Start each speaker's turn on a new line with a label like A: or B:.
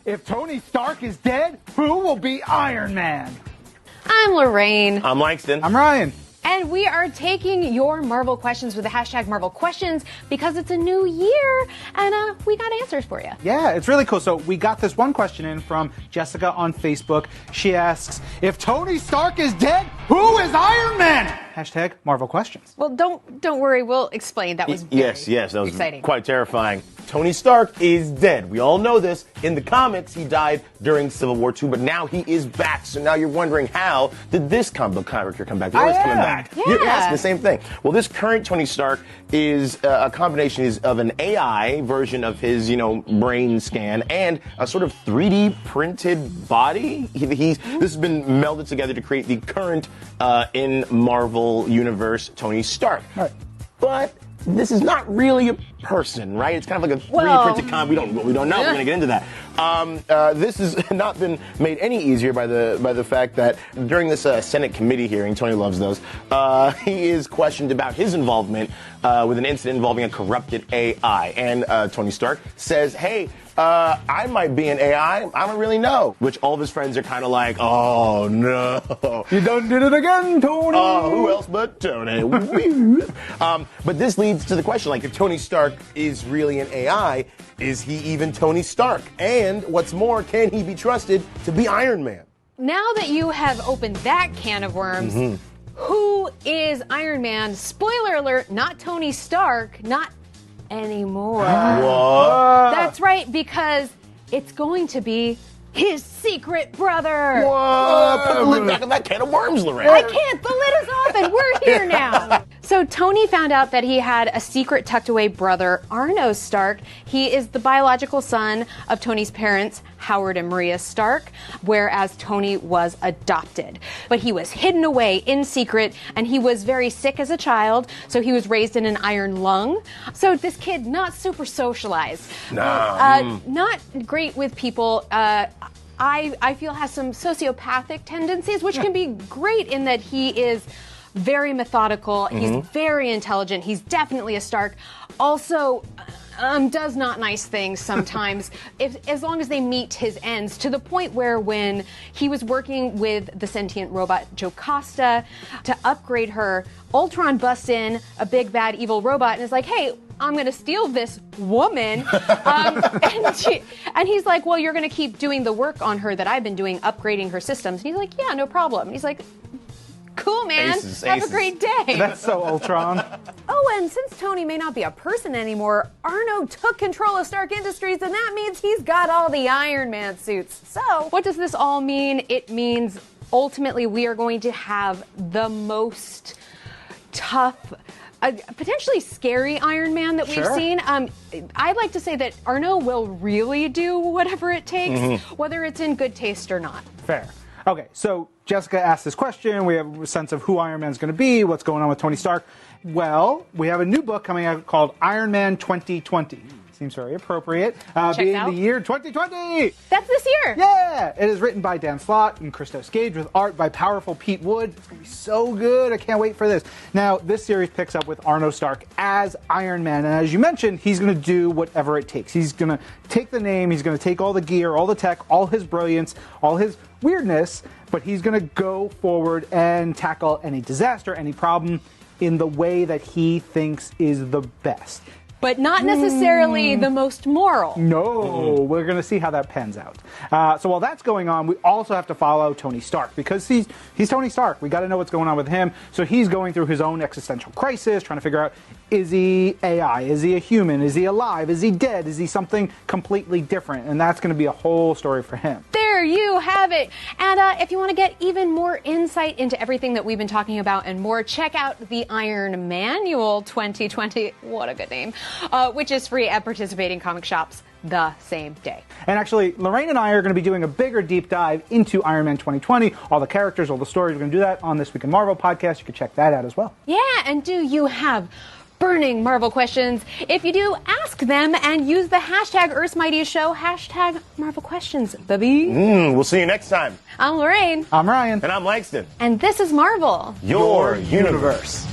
A: If Tony Stark is dead, who will be Iron Man?
B: I'm Lorraine.
C: I'm Langston.
A: I'm Ryan.
B: And we are taking your Marvel questions with the hashtag Marvel Questions because it's a new year and we got answers for you.
A: Yeah, it's really cool. So we got this one question in from Jessica on Facebook. She asks, if Tony Stark is dead, who is Iron Man? Hashtag Marvel Questions.
B: Well, don't worry. We'll explain. That was
C: yes, that was
B: exciting.
C: Quite terrifying. Tony Stark is dead. We all know this. In the comics, he died during Civil War II, but now he is back. So now you're wondering, how did this comic book character come back? They're always coming back.
B: Yeah.
C: You're asking the same thing. Well, this current Tony Stark is a combination of an AI version of his, brain scan and a sort of 3D printed body. This has been melded together to create the current in Marvel Universe Tony Stark.
A: Right.
C: But this is not really a person, right? It's kind of like a 3D printed con. We don't know. We're going to get into that. This has not been made any easier by the fact that during this Senate committee hearing, Tony loves those, he is questioned about his involvement with an incident involving a corrupted AI. And Tony Stark says, hey, I might be an AI. I don't really know. Which all of his friends are kind of like, oh, no.
A: You done did it again, Tony.
C: Who else but Tony? But this leads to the question, if Tony Stark is really an AI, is he even Tony Stark? And what's more, can he be trusted to be Iron Man?
B: Now that you have opened that can of worms, who is Iron Man? Spoiler alert, not Tony Stark, not anymore.
C: What?
B: That's right, because it's going to be his secret brother.
C: What? Put the lid back on that can of worms, Lorraine.
B: I can't. The lid is off and we're here now. So Tony found out that he had a secret tucked away brother, Arno Stark. He is the biological son of Tony's parents, Howard and Maria Stark, whereas Tony was adopted. But he was hidden away in secret, and he was very sick as a child, so he was raised in an iron lung. So this kid, not super socialized. Not great with people. I feel has some sociopathic tendencies, which can be great in that he is very methodical. He's very intelligent. He's definitely a Stark. Also, does not nice things sometimes, as long as they meet his ends, to the point where when he was working with the sentient robot Jocasta to upgrade her, Ultron busts in, a big bad evil robot, and is like, hey, I'm going to steal this woman. And he's like, well, you're going to keep doing the work on her that I've been doing, upgrading her systems. And he's like, yeah, no problem. And he's like, cool, man. Have a great day.
A: That's so Ultron.
B: Oh, and since Tony may not be a person anymore, Arno took control of Stark Industries, and that means he's got all the Iron Man suits. So, what does this all mean? It means ultimately we are going to have the most tough, potentially scary Iron Man that we've seen. I'd like to say that Arno will really do whatever it takes, whether it's in good taste or not.
A: Fair. Okay, so Jessica asked this question. We have a sense of who Iron Man's going to be, what's going on with Tony Stark. Well, we have a new book coming out called Iron Man 2020. Seems very appropriate. Being the year 2020.
B: That's this year.
A: Yeah. It is written by Dan Slott and Christos Gage with art by powerful Pete Wood. It's going to be so good. I can't wait for this. Now, this series picks up with Arno Stark as Iron Man. And as you mentioned, he's going to do whatever it takes. He's going to take the name. He's going to take all the gear, all the tech, all his brilliance, all his weirdness. But he's going to go forward and tackle any disaster, any problem in the way that he thinks is the best.
B: But not necessarily the most moral.
A: No, we're going to see how that pans out. So while that's going on, we also have to follow Tony Stark because he's Tony Stark. We got to know what's going on with him. So he's going through his own existential crisis, trying to figure out, is he AI? Is he a human? Is he alive? Is he dead? Is he something completely different? And that's going to be a whole story for him.
B: There you have it. And if you want to get even more insight into everything that we've been talking about and more, check out the Iron Manual 2020. What a good name. Which is free at participating comic shops the same day.
A: And actually, Lorraine and I are going to be doing a bigger deep dive into Iron Man 2020. All the characters, all the stories. We're going to do that on This Week in Marvel podcast. You can check that out as well.
B: Yeah, and do you have burning Marvel questions? If you do, ask them and use the hashtag Earth's Mightiest Show, hashtag Marvel Questions, baby.
C: We'll see you next time.
B: I'm Lorraine.
A: I'm Ryan.
C: And I'm Langston.
B: And this is Marvel,
C: Your universe.